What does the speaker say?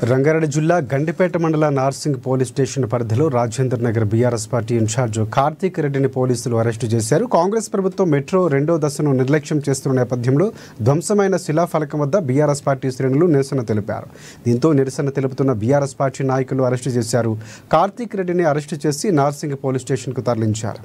రంగారెడ్డి జిల్లా గండిపేట మండల Narsingi police station పరిధిలో Rajendra Nagar BRS party incharge Karthik రెడ్డిని పోలీసులు అరెస్టు చేశారు. కాంగ్రెస్ ప్రభుత్వం మెట్రో రెండో దశను నిర్లక్ష్యం చేస్తున్న నేపథ్యంలో ధ్వంసమైన శిలాఫలకం వద్ద బీఆర్ఎస్ పార్టీ శ్రేణులు నిరసన తెలిపారు. దీంతో నిరసన తెలుపుతున్న బీఆర్ఎస్ పార్టీ నాయకులు అరెస్టు చేశారు. కార్తీక్ రెడ్డిని అరెస్టు చేసి నార్సింగ్ పోలీస్ స్టేషన్కు తరలించారు.